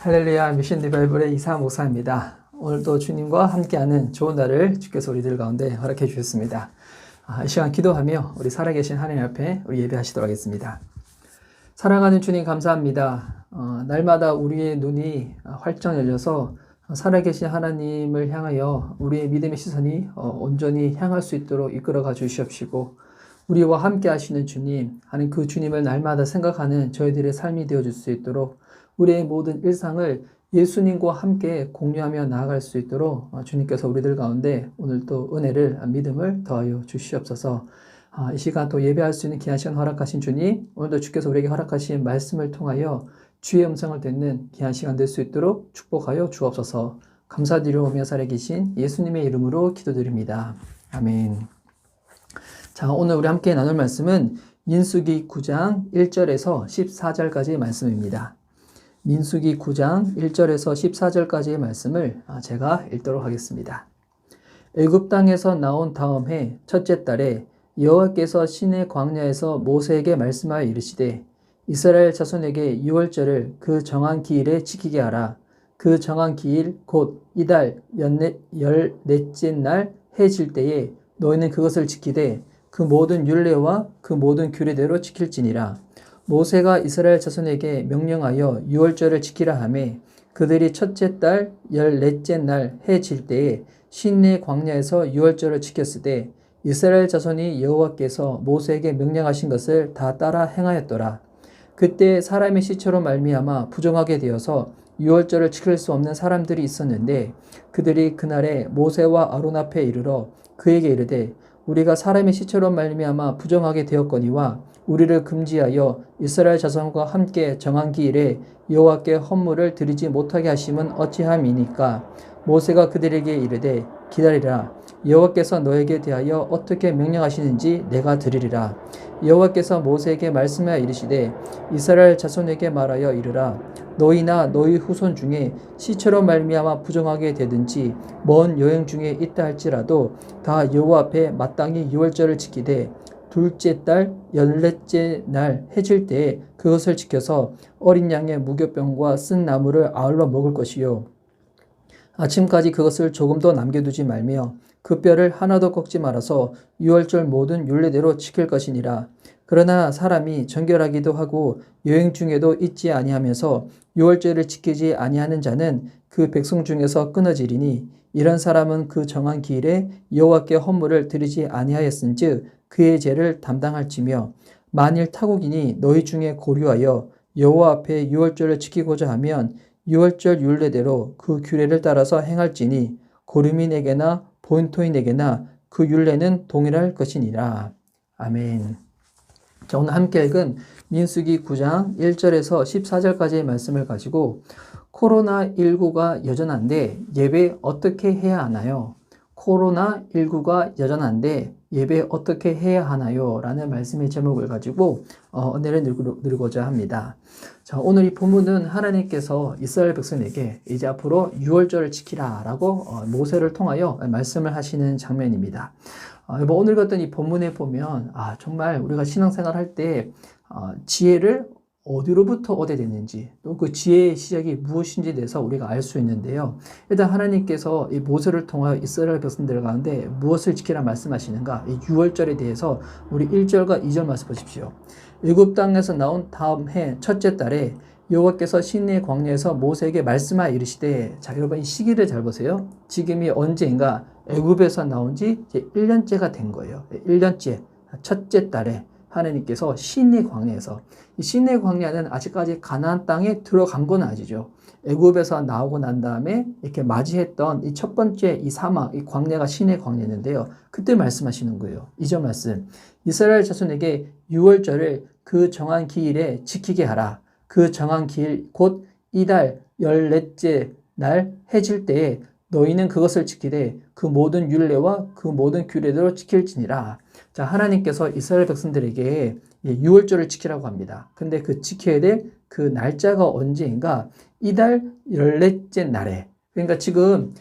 할렐루야, 미션 리바이벌의 이사 목사입니다. 오늘도 주님과 함께하는 좋은 날을 주께서 우리들 가운데 허락해 주셨습니다. 이 시간 기도하며 우리 살아계신 하나님 앞에 우리 예배하시도록 하겠습니다. 사랑하는 주님 감사합니다. 날마다 우리의 눈이 활짝 열려서 살아계신 하나님을 향하여 우리의 믿음의 시선이 온전히 향할 수 있도록 이끌어가 주시옵시고, 우리와 함께 하시는 주님, 하는 그 주님을 날마다 생각하는 저희들의 삶이 되어줄 수 있도록 우리의 모든 일상을 예수님과 함께 공유하며 나아갈 수 있도록 주님께서 우리들 가운데 오늘도 은혜를, 믿음을 더하여 주시옵소서. 이 시간 또 예배할 수 있는 귀한 시간 허락하신 주님, 오늘도 주께서 우리에게 허락하신 말씀을 통하여 주의 음성을 듣는 귀한 시간 될 수 있도록 축복하여 주옵소서. 감사드리오며 살아계신 예수님의 이름으로 기도드립니다. 아멘. 자, 오늘 우리 함께 나눌 말씀은 민수기 9장 1절에서 14절까지의 말씀입니다. 민수기 9장 1절에서 14절까지의 말씀을 제가 읽도록 하겠습니다. 애굽 땅에서 나온 다음 해 첫째 달에 여호와께서 시내 광야에서 모세에게 말씀하여 이르시되, 이스라엘 자손에게 유월절을 그 정한 기일에 지키게 하라. 그 정한 기일 곧 이달 14째 날 해 질 때에 너희는 그것을 지키되 그 모든 율례와 그 모든 규례대로 지킬지니라. 모세가 이스라엘 자손에게 명령하여 유월절을 지키라 하매 그들이 첫째 달 14째 날 해 질 때에 시내 광야에서 유월절을 지켰으되 이스라엘 자손이 여호와께서 모세에게 명령하신 것을 다 따라 행하였더라. 그때 사람의 시체로 말미암아 부정하게 되어서 유월절을 지킬 수 없는 사람들이 있었는데, 그들이 그날에 모세와 아론 앞에 이르러 그에게 이르되, 우리가 사람의 시체로 말미암아 부정하게 되었거니와 우리를 금지하여 이스라엘 자손과 함께 정한 기일에 여호와께 헌물을 드리지 못하게 하심은 어찌함이니까? 모세가 그들에게 이르되, 기다리라. 여호와께서 너에게 대하여 어떻게 명령하시는지 내가 들으리라. 여호와께서 모세에게 말씀하여 이르시되, 이스라엘 자손에게 말하여 이르라. 너희나 너희 후손 중에 시체로 말미암아 부정하게 되든지 먼 여행 중에 있다 할지라도 다 여호와 앞에 마땅히 유월절을 지키되 둘째 달 14째 날 해질 때에 그것을 지켜서 어린 양의 무교병과 쓴 나물을 아울러 먹을 것이요, 아침까지 그것을 조금도 남겨두지 말며 그 뼈를 하나도 꺾지 말아서 유월절 모든 율례대로 지킬 것이니라. 그러나 사람이 정결하기도 하고 여행 중에도 잊지 아니하면서 유월절을 지키지 아니하는 자는 그 백성 중에서 끊어지리니, 이런 사람은 그 정한 기일에 여호와께 헌물을 드리지 아니하였은즉 그의 죄를 담당할지며, 만일 타국인이 너희 중에 고류하여 여호와 앞에 유월절을 지키고자 하면 유월절 율례대로 그 규례를 따라서 행할지니 고류민에게나 본토인에게나 그 율례는 동일할 것이니라. 아멘. 자, 오늘 함께 읽은 민수기 9장 1절에서 14절까지의 말씀을 가지고 코로나19가 여전한데 예배 어떻게 해야 하나요? 코로나19가 여전한데 예배 어떻게 해야 하나요? 라는 말씀의 제목을 가지고 은혜를 누리고자 합니다. 자, 오늘 이 본문은 하나님께서 이스라엘 백성에게 이제 앞으로 유월절을 지키라 라고 모세를 통하여 말씀을 하시는 장면입니다. 오늘 같은 이 본문에 보면 정말 우리가 신앙생활 할 때 지혜를 어디로부터 얻어야 되는지, 또 그 지혜의 시작이 무엇인지에 대해서 우리가 알 수 있는데요. 일단 하나님께서 이 모세를 통하여 이스라엘 백성들 가운데 무엇을 지키라 말씀하시는가, 이 유월절에 대해서 우리 1절과 2절 말씀 보십시오. 애굽 땅에서 나온 다음 해 첫째 달에 여호와께서 시내 광야에서 모세에게 말씀하여 이르시되, 자, 여러분 이 시기를 잘 보세요. 지금이 언제인가? 애굽에서 나온 지 이제 1년째가 된 거예요. 1년째 첫째 달에 하나님께서 시내 광야에서, 이 시내 광야는 아직까지 가나안 땅에 들어간 건 아니죠. 애굽에서 나오고 난 다음에 이렇게 맞이했던 이 첫 번째 이 사막, 이 광야가 시내 광야인데요. 그때 말씀하시는 거예요. 이전 말씀. 이스라엘 자손에게 유월절을 그 정한 기일에 지키게 하라. 그 정한 기일 곧 이달 14째 날 해질 때에 너희는 그것을 지키되 그 모든 율례와 그 모든 규례대로 지킬지니라. 자, 하나님께서 이스라엘 백성들에게 유월절을 지키라고 합니다. 근데 그 지켜야 될 그 날짜가 언제인가? 이달 14째 날에. 그러니까 지금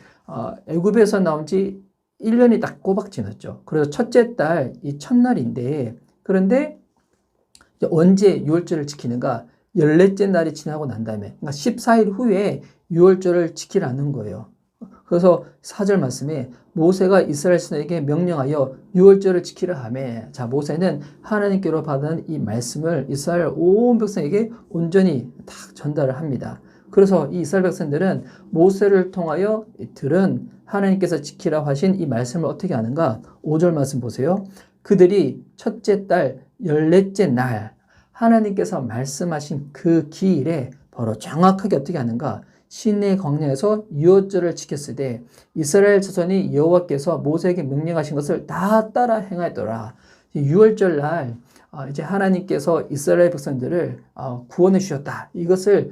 애굽에서 나온 지 1년이 딱 꼬박 지났죠. 그래서 첫째 달 이 첫날인데, 그런데 언제 유월절을 지키는가? 14째 날이 지나고 난 다음에, 그러니까 14일 후에 유월절을 지키라는 거예요. 그래서 4절 말씀에 모세가 이스라엘 신에게 명령하여 유월절을 지키라 하매, 자, 모세는 하나님께로 받은 이 말씀을 이스라엘 온 백성에게 온전히 다 전달을 합니다. 그래서 이 이스라엘 백성들은 모세를 통하여 들은 하나님께서 지키라 하신 이 말씀을 어떻게 하는가? 5절 말씀 보세요. 그들이 첫째 달 14째 날 하나님께서 말씀하신 그 기일에 바로 정확하게 어떻게 하는가? 시내 광야에서 유월절을 지켰을 때 이스라엘 자손이 여호와께서 모세에게 명령하신 것을 다 따라 행하였더라. 유월절 날 이제 하나님께서 이스라엘 백성들을 구원해 주셨다. 이것을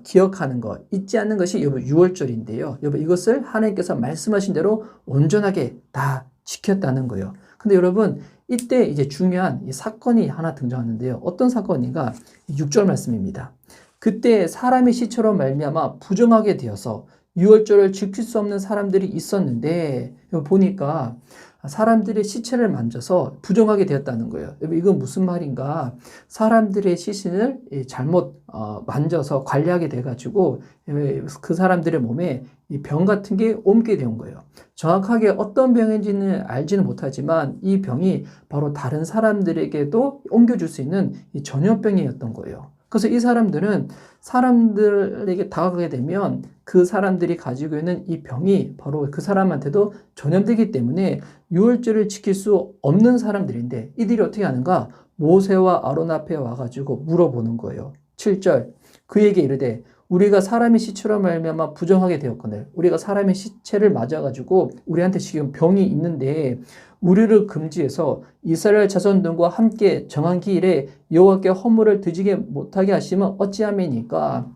기억하는 것, 잊지 않는 것이 여러분 유월절인데요. 여러분 이것을 하나님께서 말씀하신 대로 온전하게 다 지켰다는 거예요. 근데 여러분 이때 이제 중요한 이 사건이 하나 등장하는데요. 어떤 사건인가? 6절 말씀입니다. 그때 사람의 시체로 말미암아 부정하게 되어서 유월절을 지킬 수 없는 사람들이 있었는데, 보니까 사람들의 시체를 만져서 부정하게 되었다는 거예요. 이건 무슨 말인가? 사람들의 시신을 잘못 만져서 관리하게 돼가지고 그 사람들의 몸에 이 병 같은 게 옮게 된 거예요. 정확하게 어떤 병인지는 알지는 못하지만 이 병이 바로 다른 사람들에게도 옮겨줄 수 있는 이 전염병이었던 거예요. 그래서 이 사람들은 사람들에게 다가가게 되면 그 사람들이 가지고 있는 이 병이 바로 그 사람한테도 전염되기 때문에 유월절을 지킬 수 없는 사람들인데, 이들이 어떻게 하는가? 모세와 아론 앞에 와가지고 물어보는 거예요. 7절 그에게 이르되 우리가 사람의 시체로 말미암아 부정하게 되었거늘, 우리가 사람의 시체를 맞아가지고 우리한테 지금 병이 있는데 우리를 금지해서 이스라엘 자손들과 함께 정한 기일에 여호와께 허물을 드지게 못하게 하시면 어찌함이니까.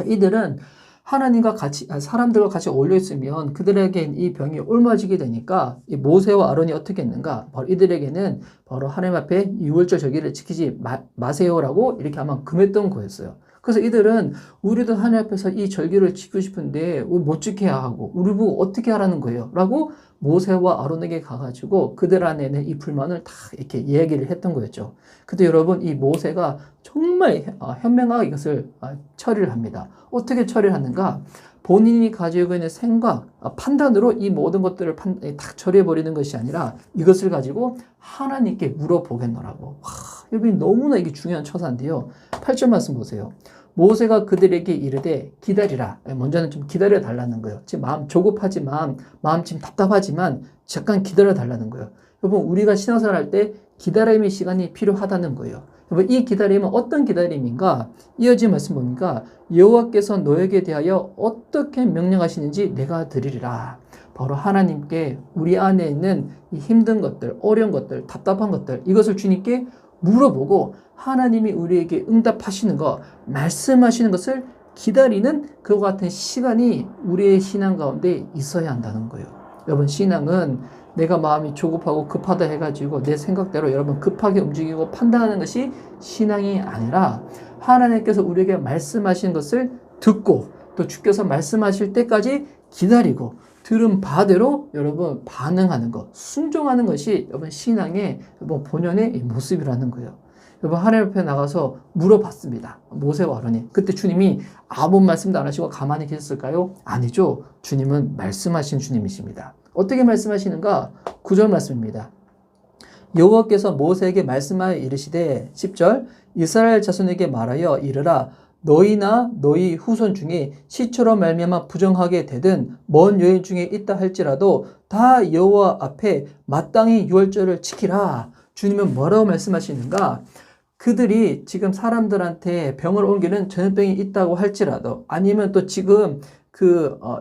이들은 하나님과 같이, 사람들과 같이 어울려 있으면 그들에게 이 병이 옮아지게 되니까 이 모세와 아론이 어떻게 했는가? 바로 이들에게는 바로 하나님 앞에 유월절 절기를 지키지 마세요라고 이렇게 아마 금했던 거였어요. 그래서 이들은 우리도 하나님 앞에서 이 절기를 지키고 싶은데 못 지켜야 하고 우리 보고 어떻게 하라는 거예요? 라고 모세와 아론에게 가가지고 그들 안에는 이 불만을 다 이렇게 이야기를 했던 거였죠. 근데 여러분 이 모세가 정말 현명하게 이것을 처리를 합니다. 어떻게 처리를 하는가? 본인이 가지고 있는 생각, 판단으로 이 모든 것들을 다 처리해버리는 것이 아니라 이것을 가지고 하나님께 물어보겠노라고. 여러분 너무나 이게 중요한 처사인데요. 8절 말씀 보세요. 모세가 그들에게 이르되 기다리라. 먼저는 좀 기다려 달라는 거예요. 지금 마음 조급하지만, 마음 지금 답답하지만 잠깐 기다려 달라는 거예요. 여러분 우리가 신앙생활 할 때 기다림의 시간이 필요하다는 거예요. 여러분 이 기다림은 어떤 기다림인가? 이어진 말씀 보니까 여호와께서 너에게 대하여 어떻게 명령하시는지 내가 드리리라. 바로 하나님께 우리 안에 있는 이 힘든 것들, 어려운 것들, 답답한 것들, 이것을 주님께 물어보고 하나님이 우리에게 응답하시는 것, 말씀하시는 것을 기다리는 그와 같은 시간이 우리의 신앙 가운데 있어야 한다는 거예요. 여러분 신앙은 내가 마음이 조급하고 급하다 해가지고 내 생각대로 여러분 급하게 움직이고 판단하는 것이 신앙이 아니라 하나님께서 우리에게 말씀하신 것을 듣고 또 주께서 말씀하실 때까지 기다리고 들은 바대로 여러분 반응하는 것, 순종하는 것이 여러분 신앙의 여러분 본연의 모습이라는 거예요. 여러분 하나님 앞에 나가서 물어봤습니다. 모세와 아론이. 그때 주님이 아무 말씀도 안 하시고 가만히 계셨을까요? 아니죠. 주님은 말씀하신 주님이십니다. 어떻게 말씀하시는가? 9절 말씀입니다. 여호와께서 모세에게 말씀하여 이르시되 10절 이스라엘 자손에게 말하여 이르라 너희나 너희 후손 중에 시체로 말미암아 부정하게 되든 먼 여인 중에 있다 할지라도 다 여호와 앞에 마땅히 유월절을 지키라. 주님은 뭐라고 말씀하시는가? 그들이 지금 사람들한테 병을 옮기는 전염병이 있다고 할지라도 아니면 또 지금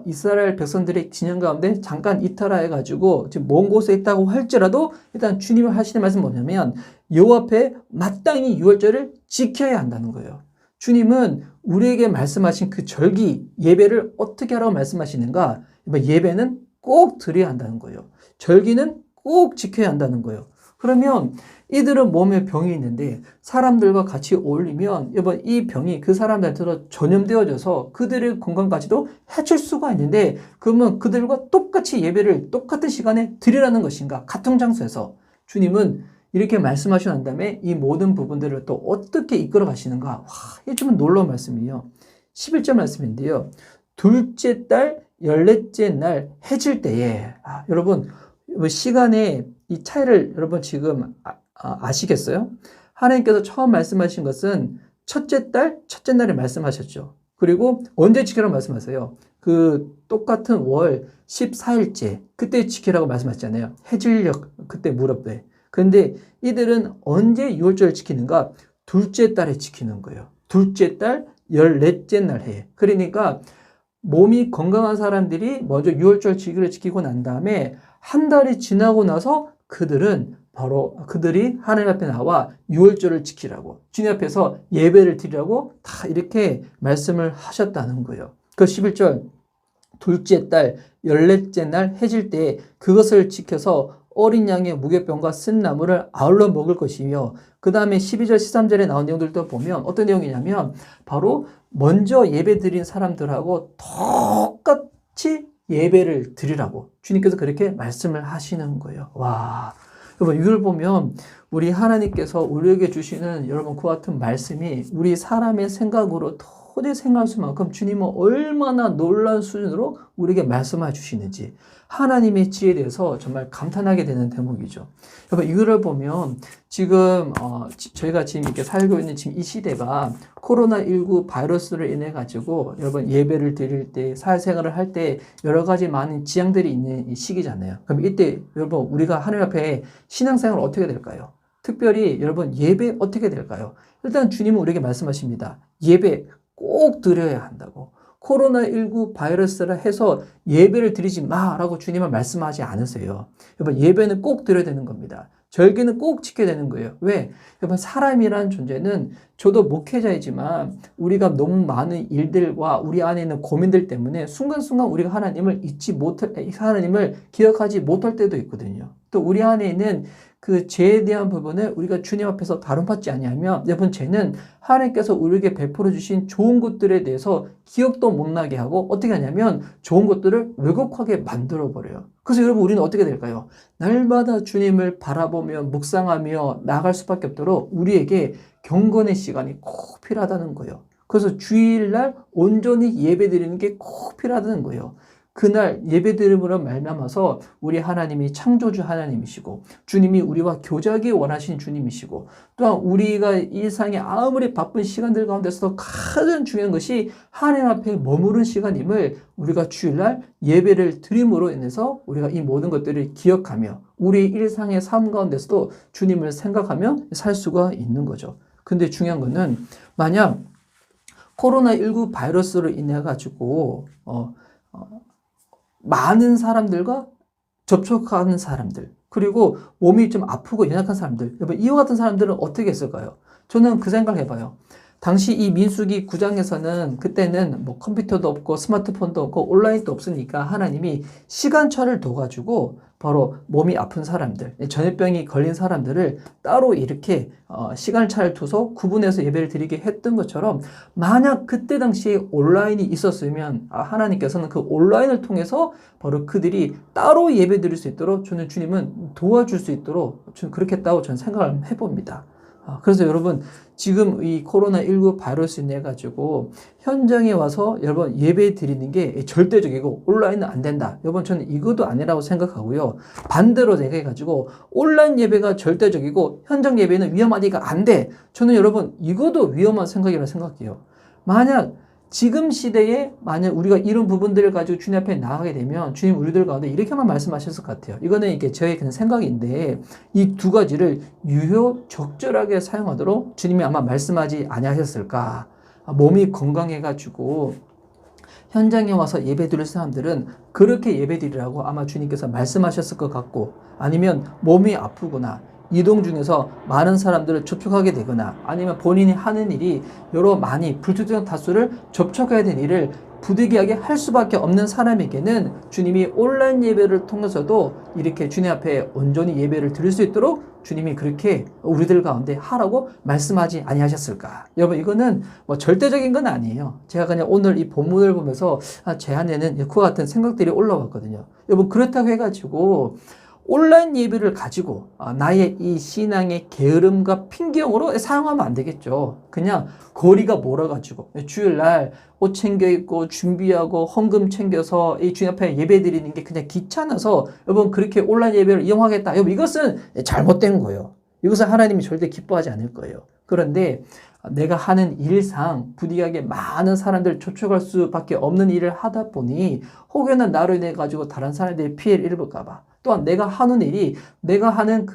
이스라엘 백성들의 진영 가운데 잠깐 이탈해가지고 지금 먼 곳에 있다고 할지라도 일단 주님이 하시는 말씀은 뭐냐면 여호와 앞에 마땅히 유월절을 지켜야 한다는 거예요. 주님은 우리에게 말씀하신 그 절기 예배를 어떻게 하라고 말씀하시는가? 예배는 꼭 드려야 한다는 거예요. 절기는 꼭 지켜야 한다는 거예요. 그러면 이들은 몸에 병이 있는데 사람들과 같이 어울리면 여러분 이 병이 그 사람들한테도 전염되어져서 그들의 건강까지도 해칠 수가 있는데 그러면 그들과 똑같이 예배를 똑같은 시간에 드리라는 것인가? 같은 장소에서 주님은 이렇게 말씀하시고 난 다음에 이 모든 부분들을 또 어떻게 이끌어 가시는가. 와, 이게 좀 놀라운 말씀이에요. 11절 말씀인데요. 둘째 달 14째 날 해질 때에, 여러분, 시간의 이 차이를 여러분 지금 아시겠어요? 하나님께서 처음 말씀하신 것은 첫째 달, 첫째 날에 말씀하셨죠. 그리고 언제 지키라고 말씀하세요? 그 똑같은 월 14일째, 그때 지키라고 말씀하셨잖아요. 해질녘, 그때 무렵에. 그런데 이들은 언제 6월절을 지키는가? 둘째 달에 지키는 거예요. 둘째 달 14째 날 해. 그러니까 몸이 건강한 사람들이 먼저 6월절 지기를 지키고 난 다음에 한 달이 지나고 나서 그들이 하나님 앞에 나와 6월절을 지키라고, 주님 앞에서 예배를 드리라고 다 이렇게 말씀을 하셨다는 거예요. 그 11절, 둘째 달 14째 날 해질 때에 그것을 지켜서 어린 양의 무교병과 쓴 나물을 아울러 먹을 것이며, 그 다음에 12절 13절에 나온 내용들도 보면 어떤 내용이냐면 바로 먼저 예배 드린 사람들하고 똑같이 예배를 드리라고 주님께서 그렇게 말씀을 하시는 거예요. 와, 여러분 이걸 보면 우리 하나님께서 우리에게 주시는 여러분 그 같은 말씀이 우리 사람의 생각으로 도저히 생각할 수만큼 주님은 얼마나 놀라운 수준으로 우리에게 말씀해 주시는지 하나님의 지혜에 대해서 정말 감탄하게 되는 대목이죠. 여러분 이거를 보면 지금 저희가 지금 이렇게 살고 있는 지금 이 시대가 코로나19 바이러스를 인해 가지고 여러분 예배를 드릴 때 사회생활을 할 때 여러 가지 많은 지향들이 있는 이 시기잖아요. 그럼 이때 여러분 우리가 하나님 앞에 신앙생활 어떻게 될까요? 특별히 여러분 예배 어떻게 될까요? 일단 주님은 우리에게 말씀하십니다. 예배 꼭 드려야 한다고. 코로나19 바이러스라 해서 예배를 드리지 마라고 주님은 말씀하지 않으세요. 여러분 예배는 꼭 드려야 되는 겁니다. 절기는 꼭 지켜야 되는 거예요. 왜? 여러분 사람이란 존재는 저도 목회자이지만 우리가 너무 많은 일들과 우리 안에 있는 고민들 때문에 순간순간 우리가 하나님을 하나님을 기억하지 못할 때도 있거든요. 또 우리 안에 있는 그 죄에 대한 부분을 우리가 주님 앞에서 다름받지 아니하면 여러분 죄는 하나님께서 우리에게 베풀어 주신 좋은 것들에 대해서 기억도 못 나게 하고 어떻게 하냐면 좋은 것들을 왜곡하게 만들어 버려요. 그래서 여러분 우리는 어떻게 될까요? 날마다 주님을 바라보며 묵상하며 나아갈 수밖에 없도록 우리에게 경건의 시간이 꼭 필요하다는 거예요. 그래서 주일날 온전히 예배드리는 게 꼭 필요하다는 거예요. 그날 예배드림으로 말미암아서 우리 하나님이 창조주 하나님이시고 주님이 우리와 교제하기 원하시는 주님이시고 또한 우리가 일상의 아무리 바쁜 시간들 가운데서도 가장 중요한 것이 하나님 앞에 머무른 시간임을 우리가 주일날 예배를 드림으로 인해서 우리가 이 모든 것들을 기억하며 우리 일상의 삶 가운데서도 주님을 생각하며 살 수가 있는 거죠. 근데 중요한 거는 만약 코로나19 바이러스로 인해 가지고 많은 사람들과 접촉하는 사람들, 그리고 몸이 좀 아프고 연약한 사람들, 여러분 이와 같은 사람들은 어떻게 했을까요? 저는 그 생각을 해봐요. 당시 이 민수기 9장에서는 그때는 뭐 컴퓨터도 없고 스마트폰도 없고 온라인도 없으니까 하나님이 시간차를 둬가지고 바로 몸이 아픈 사람들, 전염병이 걸린 사람들을 따로 이렇게 시간차를 둬서 구분해서 예배를 드리게 했던 것처럼 만약 그때 당시에 온라인이 있었으면 하나님께서는 그 온라인을 통해서 바로 그들이 따로 예배 드릴 수 있도록 저는 주님은 도와줄 수 있도록 저는 그렇게 했다고 저는 생각을 해봅니다. 그래서 여러분 지금 이 코로나19 바이러스 인해 가지고 현장에 와서 여러분 예배 드리는 게 절대적이고 온라인은 안 된다. 여러분 저는 이것도 아니라고 생각하고요. 반대로 내가 가지고 온라인 예배가 절대적이고 현장 예배는 위험하니까 안 돼. 저는 여러분 이것도 위험한 생각이라고 생각해요. 만약 지금 시대에 만약 우리가 이런 부분들을 가지고 주님 앞에 나가게 되면 주님 우리들 가운데 이렇게만 말씀하셨을 것 같아요. 이거는 이게 저의 그냥 생각인데 이 두 가지를 유효적절하게 사용하도록 주님이 아마 말씀하지 아니하셨을까. 몸이 건강해가지고 현장에 와서 예배 드릴 사람들은 그렇게 예배 드리라고 아마 주님께서 말씀하셨을 것 같고 아니면 몸이 아프거나 이동 중에서 많은 사람들을 접촉하게 되거나 아니면 본인이 하는 일이 여러 많이 불특정 다수를 접촉해야 되는 일을 부득이하게 할 수밖에 없는 사람에게는 주님이 온라인 예배를 통해서도 이렇게 주님 앞에 온전히 예배를 드릴 수 있도록 주님이 그렇게 우리들 가운데 하라고 말씀하지 아니하셨을까? 여러분 이거는 뭐 절대적인 건 아니에요. 제가 그냥 오늘 이 본문을 보면서 제 안에는 그와 같은 생각들이 올라왔거든요. 여러분 그렇다고 해가지고 온라인 예배를 가지고 나의 이 신앙의 게으름과 핑계용으로 사용하면 안 되겠죠. 그냥 거리가 멀어가지고 주일날 옷 챙겨 입고 준비하고 헌금 챙겨서 이 주님 앞에 예배 드리는 게 그냥 귀찮아서 여러분 그렇게 온라인 예배를 이용하겠다. 여러분 이것은 잘못된 거예요. 이것은 하나님이 절대 기뻐하지 않을 거예요. 그런데 내가 하는 일상 부득이하게 많은 사람들 초청할 수밖에 없는 일을 하다 보니 혹여나 나로 인해 가지고 다른 사람들이 피해를 입을까 봐, 또한 내가 하는 일이 내가 하는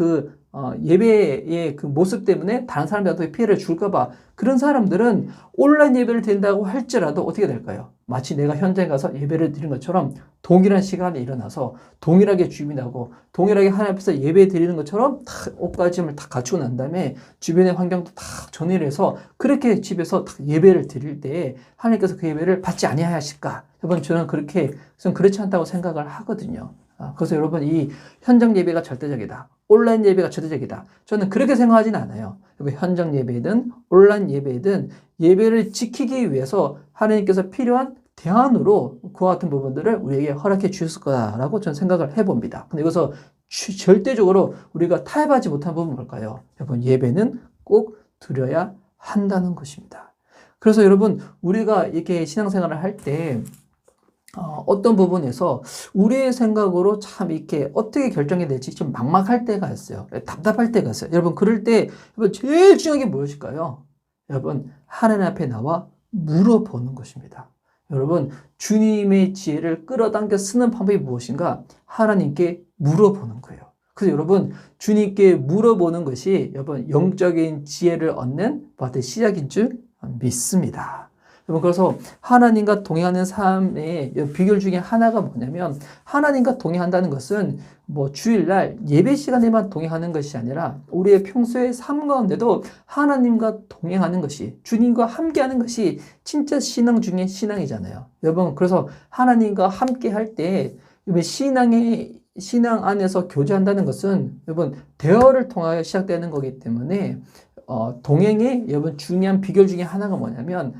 예배의 그 모습 때문에 다른 사람들한테 피해를 줄까 봐, 그런 사람들은 온라인 예배를 드린다고 할지라도 어떻게 될까요? 마치 내가 현장에 가서 예배를 드린 것처럼 동일한 시간에 일어나서 동일하게 주민하고 동일하게 하나님 앞에서 예배 드리는 것처럼 다 옷가짐을 다 갖추고 난 다음에 주변의 환경도 다 정리를 해서 그렇게 집에서 예배를 드릴 때 하나님께서 그 예배를 받지 아니하실까? 여러분 저는 그렇지 않다고 생각을 하거든요. 그래서 여러분 이 현장 예배가 절대적이다, 온라인 예배가 절대적이다, 저는 그렇게 생각하진 않아요. 현장 예배든 온라인 예배든 예배를 지키기 위해서 하나님께서 필요한 대안으로 그와 같은 부분들을 우리에게 허락해 주셨을 거다라고 저는 생각을 해봅니다. 근데 여기서 절대적으로 우리가 타협하지 못한 부분은 뭘까요? 여러분 예배는 꼭 드려야 한다는 것입니다. 그래서 여러분 우리가 이렇게 신앙생활을 할때 어떤 부분에서 우리의 생각으로 참 이렇게 어떻게 결정이 될지 좀 막막할 때가 있어요. 답답할 때가 있어요. 여러분 그럴 때 여러분 제일 중요한 게 무엇일까요? 여러분 하나님 앞에 나와 물어보는 것입니다. 여러분 주님의 지혜를 끌어당겨 쓰는 방법이 무엇인가? 하나님께 물어보는 거예요. 그래서 여러분 주님께 물어보는 것이 여러분 영적인 지혜를 얻는 시작인 줄 믿습니다. 여러분 그래서 하나님과 동행하는 삶의 비결 중에 하나가 뭐냐면, 하나님과 동행한다는 것은 주일날 예배 시간에만 동행하는 것이 아니라 우리의 평소의 삶 가운데도 하나님과 동행하는 것이, 주님과 함께하는 것이 진짜 신앙 중에 신앙이잖아요. 여러분 그래서 하나님과 함께 할 때 신앙 안에서 교제한다는 것은 여러분 대화를 통하여 시작되는 거기 때문에 동행의 여러분 중요한 비결 중에 하나가 뭐냐면,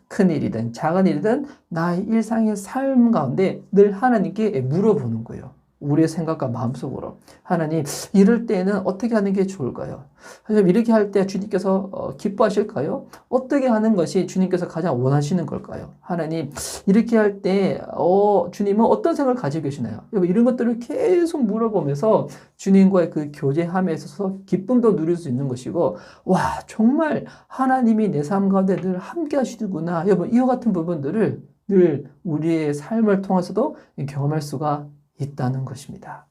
큰 일이든 작은 일이든 나의 일상의 삶 가운데 늘 하나님께 물어보는 거예요. 우리의 생각과 마음속으로 하나님 이럴 때는 어떻게 하는 게 좋을까요? 하나님 이렇게 할 때 주님께서 기뻐하실까요? 어떻게 하는 것이 주님께서 가장 원하시는 걸까요? 하나님 이렇게 할 때 주님은 어떤 생각을 가지고 계시나요? 이런 것들을 계속 물어보면서 주님과의 그 교제함에 있어서 기쁨도 누릴 수 있는 것이고, 와 정말 하나님이 내 삶 가운데 늘 함께 하시는구나, 여러분 이와 같은 부분들을 늘 우리의 삶을 통해서도 경험할 수가 있다는 것입니다.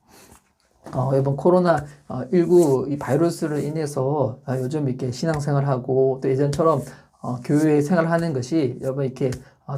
여러분 코로나19 이 바이러스로 인해서 요즘 이렇게 신앙생활하고 또 예전처럼 교회 생활하는 것이 여러분 이렇게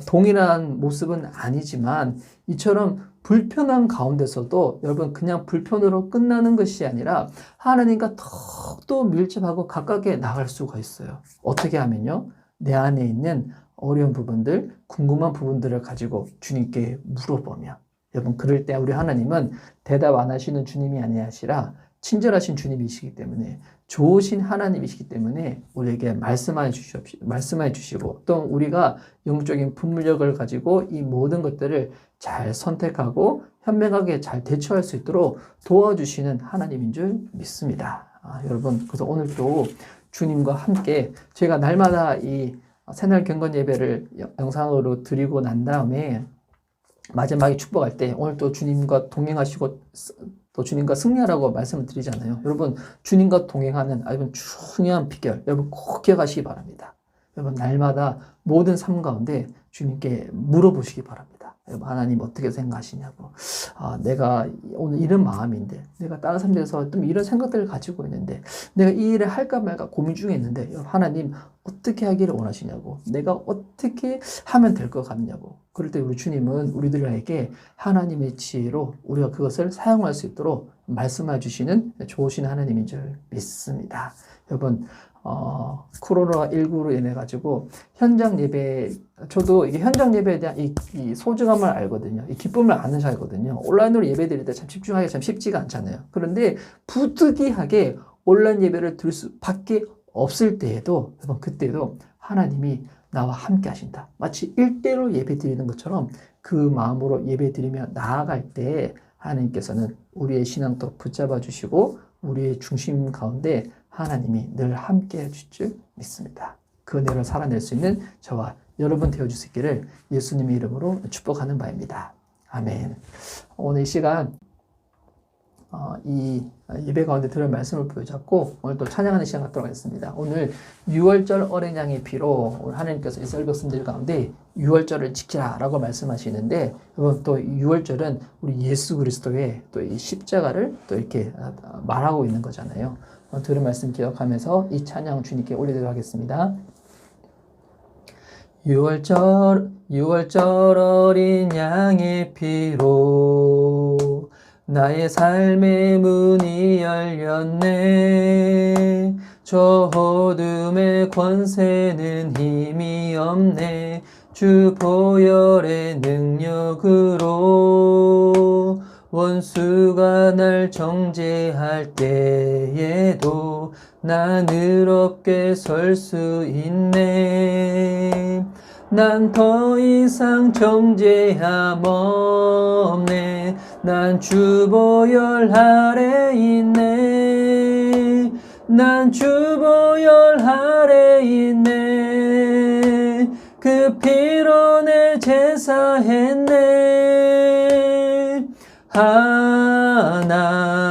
동일한 모습은 아니지만, 이처럼 불편한 가운데서도 여러분 그냥 불편으로 끝나는 것이 아니라 하나님과 더욱더 밀접하고 가깝게 나갈 수가 있어요. 어떻게 하면요? 내 안에 있는 어려운 부분들, 궁금한 부분들을 가지고 주님께 물어보면, 여러분 그럴 때 우리 하나님은 대답 안 하시는 주님이 아니시라 친절하신 주님이시기 때문에, 좋으신 하나님이시기 때문에 우리에게 말씀해 주시고, 또 우리가 영적인 분별력을 가지고 이 모든 것들을 잘 선택하고 현명하게 잘 대처할 수 있도록 도와주시는 하나님인 줄 믿습니다. 여러분 그래서 오늘도 주님과 함께 제가 날마다 이 새날 경건 예배를 영상으로 드리고 난 다음에 마지막에 축복할 때 오늘 또 주님과 동행하시고 또 주님과 승리하라고 말씀을 드리잖아요. 여러분 주님과 동행하는 아주 중요한 비결 여러분 꼭 기억하시기 바랍니다. 여러분 날마다 모든 삶 가운데 주님께 물어보시기 바랍니다. 여러분 하나님 어떻게 생각하시냐고, 내가 오늘 이런 마음인데, 내가 다른 사람들에서 좀 이런 생각들을 가지고 있는데, 내가 이 일을 할까 말까 고민 중에 있는데 하나님 어떻게 하기를 원하시냐고, 내가 어떻게 하면 될 것 같냐고. 그럴 때 우리 주님은 우리들에게 하나님의 지혜로 우리가 그것을 사용할 수 있도록 말씀해 주시는 좋으신 하나님인 줄 믿습니다. 여러분 코로나19로 인해 가지고 현장 예배, 저도 이게 현장 예배에 대한 이 소중함을 알거든요. 이 기쁨을 아는 자이거든요. 온라인으로 예배 드릴 때 참 집중하기 참 쉽지가 않잖아요. 그런데 부득이하게 온라인 예배를 드릴 수밖에 없을 때에도, 여러분 그때도 하나님이 나와 함께 하신다, 마치 1대1로 예배 드리는 것처럼 그 마음으로 예배 드리며 나아갈 때 하나님께서는 우리의 신앙도 붙잡아 주시고 우리의 중심 가운데 하나님이 늘 함께 해줄 줄 믿습니다. 그 은혜를 살아낼 수 있는 저와 여러분 되어줄 수 있기를 예수님의 이름으로 축복하는 바입니다. 아멘. 오늘 이 시간 이 예배 가운데 들을 말씀을 보여잡고 오늘 또 찬양하는 시간 갖도록 하겠습니다. 오늘 6월절 어린 양의 피로 오늘 하나님께서 이스라엘 백성들 가운데 6월절을 지키라 라고 말씀하시는데 여러분 또 6월절은 우리 예수 그리스도의 또 이 십자가를 또 이렇게 말하고 있는 거잖아요. 들은 말씀 기억하면서 이 찬양 주님께 올리도록 하겠습니다. 6월절 어린 양의 피로 나의 삶의 문이 열렸네. 저 어둠의 권세는 힘이 없네. 주 보혈의 능력으로 원수가 날 정죄할 때에도 난 의롭게 설 수 있네. 난 더 이상 정죄함 없네. 난 주 보혈 아래 있네. 난 주 보혈 아래 있네. 그 피로 내 제사했네.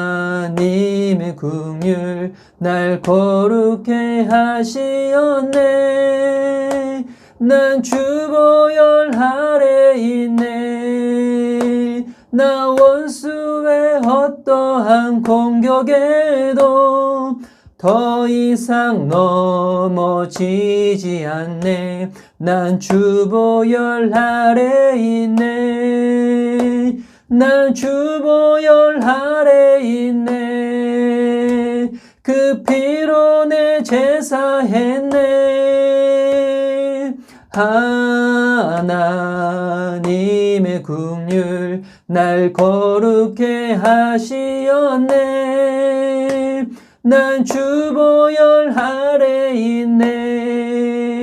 하나님의 긍휼 날 거룩해 하시었네. 난 주 보혈 아래 있네. 나 원수의 어떠한 공격에도 더 이상 넘어지지 않네. 난 주 보혈 아래 있네. 난 주 보혈 아래 있네. 그 피로 내 제사했네. 하나님의 긍휼 날 거룩해 하시었네. 난 주 보혈 아래 있네.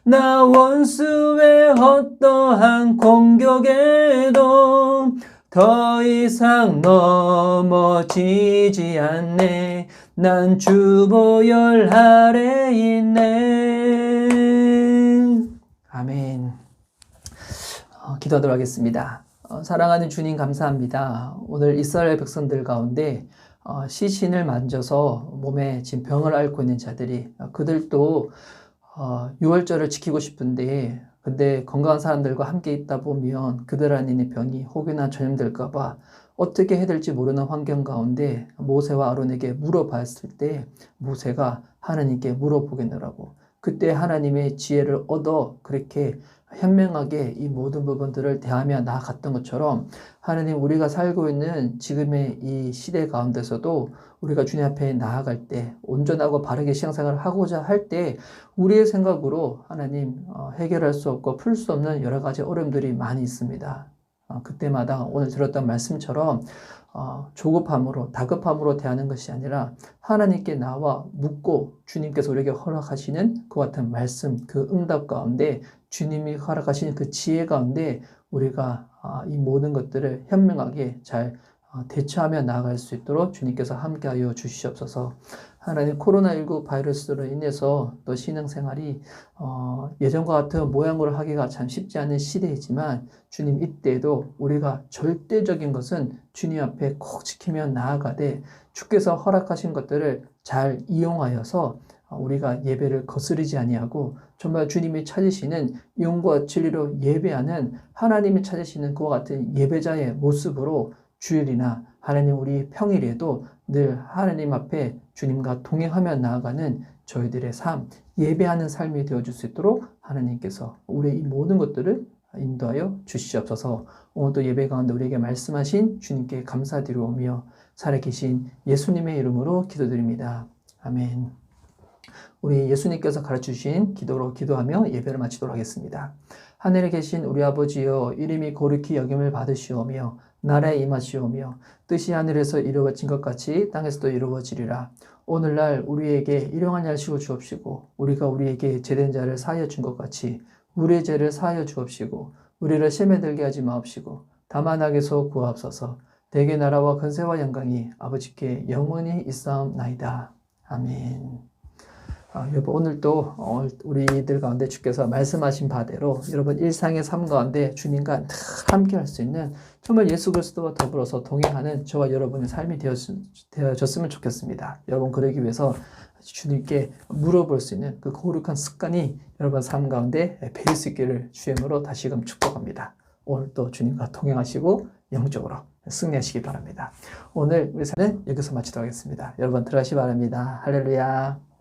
나 원수의 어떠한 공격에도 더 이상 넘어지지 않네. 난 주 보혈 아래 있네. 아멘. 기도하도록 하겠습니다. 사랑하는 주님 감사합니다. 오늘 이스라엘 백성들 가운데 시신을 만져서 몸에 지금 병을 앓고 있는 자들이 그들도 6월절을 지키고 싶은데 근데 건강한 사람들과 함께 있다 보면 그들 안에 있는 병이 혹여나 전염될까 봐 어떻게 해야 될지 모르는 환경 가운데 모세와 아론에게 물어봤을 때 모세가 하나님께 물어보겠노라고 그때 하나님의 지혜를 얻어 그렇게 현명하게 이 모든 부분들을 대하며 나아갔던 것처럼 하나님 우리가 살고 있는 지금의 이 시대 가운데서도 우리가 주님 앞에 나아갈 때 온전하고 바르게 신앙생활을 하고자 할 때 우리의 생각으로 하나님 해결할 수 없고 풀 수 없는 여러 가지 어려움들이 많이 있습니다. 그때마다 오늘 들었던 말씀처럼 조급함으로 다급함으로 대하는 것이 아니라 하나님께 나와 묻고 주님께서 우리에게 허락하시는 그 같은 말씀 그 응답 가운데 주님이 허락하시는 그 지혜 가운데 우리가 이 모든 것들을 현명하게 잘 대처하며 나아갈 수 있도록 주님께서 함께하여 주시옵소서. 하나님 코로나19 바이러스로 인해서 또 신앙생활이 예전과 같은 모양으로 하기가 참 쉽지 않은 시대이지만 주님 이때에도 우리가 절대적인 것은 주님 앞에 꼭 지키며 나아가되 주께서 허락하신 것들을 잘 이용하여서 우리가 예배를 거스르지 아니하고 정말 주님이 찾으시는 영과 진리로 예배하는 하나님이 찾으시는 그와 같은 예배자의 모습으로 주일이나 하나님 우리 평일에도 늘 하나님 앞에 주님과 동행하며 나아가는 저희들의 삶, 예배하는 삶이 되어줄 수 있도록 하나님께서 우리의 이 모든 것들을 인도하여 주시옵소서. 오늘도 예배 가운데 우리에게 말씀하신 주님께 감사드리오며 살아계신 예수님의 이름으로 기도드립니다. 아멘. 우리 예수님께서 가르쳐주신 기도로 기도하며 예배를 마치도록 하겠습니다. 하늘에 계신 우리 아버지여 이름이 거룩히 여김을 받으시오며 나라에 임하시오며 뜻이 하늘에서 이루어진 것 같이 땅에서도 이루어지리라. 오늘날 우리에게 일용할 양식을 주옵시고 우리가 우리에게 죄된 자를 사하여 준 것 같이 우리의 죄를 사하여 주옵시고 우리를 시험에 들게 하지 마옵시고 다만 악에서 구하옵소서. 대개 나라와 권세와 영광이 아버지께 영원히 있사옵나이다. 아멘. 여러분 오늘도 우리들 가운데 주께서 말씀하신 바대로 여러분 일상의 삶 가운데 주님과 함께 할 수 있는 정말 예수 그리스도와 더불어서 동행하는 저와 여러분의 삶이 되어졌으면 좋겠습니다. 여러분 그러기 위해서 주님께 물어볼 수 있는 그 거룩한 습관이 여러분 삶 가운데 배울 수 있기를 주임으로 다시금 축복합니다. 오늘도 주님과 동행하시고 영적으로 승리하시기 바랍니다. 오늘 우리 삶은 여기서 마치도록 하겠습니다. 여러분 들어가시기 바랍니다. 할렐루야.